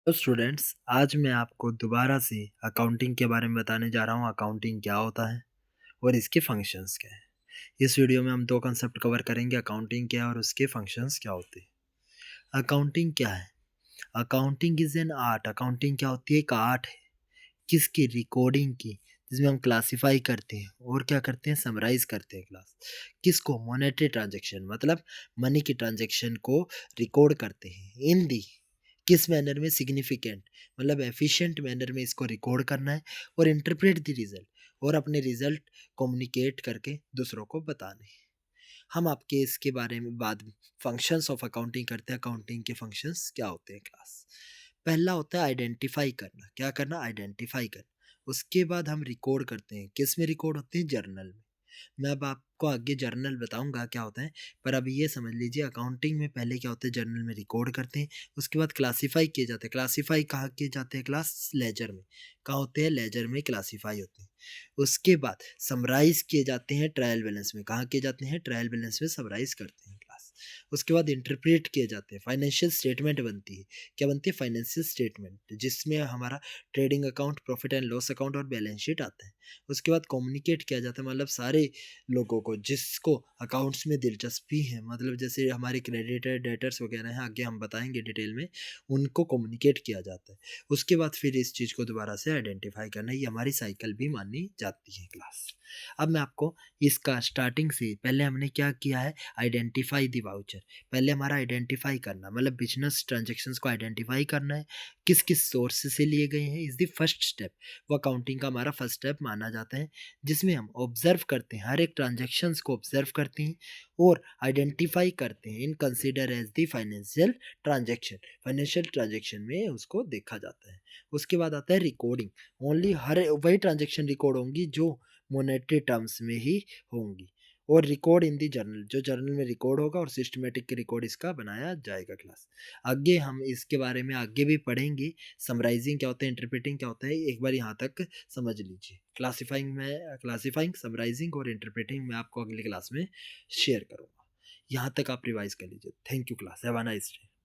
तो स्टूडेंट्स, आज मैं आपको दोबारा से अकाउंटिंग के बारे में बताने जा रहा हूँ। अकाउंटिंग क्या होता है और इसके फंक्शंस क्या हैं। इस वीडियो में हम दो कंसेप्ट कवर करेंगे, अकाउंटिंग क्या है और उसके फंक्शंस क्या होते हैं। अकाउंटिंग क्या है? Accounting is an art. Accounting क्या होती है? एक आर्ट है किसकी? रिकॉर्डिंग की, जिसमें हम क्लासिफाई करते हैं और क्या करते हैं? समराइज करते हैं क्लास किसको? मॉनेटरी ट्रांजेक्शन, मतलब मनी की ट्रांजेक्शन को रिकॉर्ड करते हैं इन दी किस मैनर में? सिग्निफिकेंट, मतलब एफिशिएंट मैनर में इसको रिकॉर्ड करना है और इंटरप्रेट द रिजल्ट, और अपने रिजल्ट कम्युनिकेट करके दूसरों को बताने हैं। हम आपके इसके बारे में बाद में फंक्शंस ऑफ अकाउंटिंग करते हैं। अकाउंटिंग के फंक्शंस क्या होते हैं क्लास? पहला होता है आइडेंटिफाई करना। क्या करना? आइडेंटिफाई करना। उसके बाद हम रिकॉर्ड करते हैं। किस में रिकॉर्ड होते हैं? जर्नल में। मैं अब आपको आगे जर्नल बताऊंगा क्या होता है, पर अभी ये समझ लीजिए अकाउंटिंग में पहले क्या होता है? जर्नल में रिकॉर्ड करते हैं। उसके बाद क्लासीफाई किए जाते हैं। क्लासीफाई कहाँ किए जाते हैं? क्लास लेजर में। कहाँ होते हैं? लेजर में क्लासीफाई होते हैं। उसके बाद समराइज किए जाते हैं ट्रायल बैलेंस में। कहाँ किए जाते हैं? ट्रायल बैलेंस में समराइज करते हैं क्लास। उसके बाद इंटरप्रेट किए जाते हैं। फाइनेंशियल स्टेटमेंट बनती है। क्या बनती है? फाइनेंशियल स्टेटमेंट, जिसमें हमारा trading account, profit and loss account और बैलेंस शीट आता है। उसके बाद कम्युनिकेट किया जाता है, मतलब सारे लोगों को जिसको अकाउंट्स में दिलचस्पी है, मतलब जैसे हमारे क्रेडिटर, डेटर्स वगैरह हैं, आगे हम बताएंगे डिटेल में, उनको कम्युनिकेट किया जाता है। उसके बाद फिर इस चीज़ को दोबारा से आइडेंटिफाई करना, ये हमारी साइकिल भी मानी जाती है क्लास। अब मैं आपको इसका स्टार्टिंग से पहले हमने क्या किया है? Identify the voucher. पहले हमारा आइडेंटिफाई करना, मतलब बिजनेस ट्रांजेक्शन्स को आइडेंटिफाई करना है, किस किस सोर्स से लिए गए हैं, इज द फर्स्ट स्टेप। वो अकाउंटिंग का हमारा फर्स्ट स्टेप माना जाता है, जिसमें हम ऑब्जर्व करते हैं, हर एक ट्रांजेक्शन्स को ऑब्जर्व करते हैं और आइडेंटिफाई करते हैं in consider as the financial transaction. Financial transaction में उसको देखा जाता है। उसके बाद आता है रिकॉर्डिंग। ओनली हर वही ट्रांजेक्शन रिकॉर्ड होंगी जो मोनेटरी टर्म्स में ही होंगी, और रिकॉर्ड इन दी जर्नल, जो जर्नल में रिकॉर्ड होगा, और सिस्टमेटिक रिकॉर्ड इसका बनाया जाएगा क्लास। आगे हम इसके बारे में आगे भी पढ़ेंगे। समराइजिंग क्या होता है, इंटरप्रेटिंग क्या होता है, एक बार यहाँ तक समझ लीजिए। क्लासिफाइंग, समराइजिंग और इंटरप्रेटिंग मैं आपको अगली क्लास में शेयर करूँगा। यहाँ तक आप रिवाइज कर लीजिए। Thank you class, have a nice day.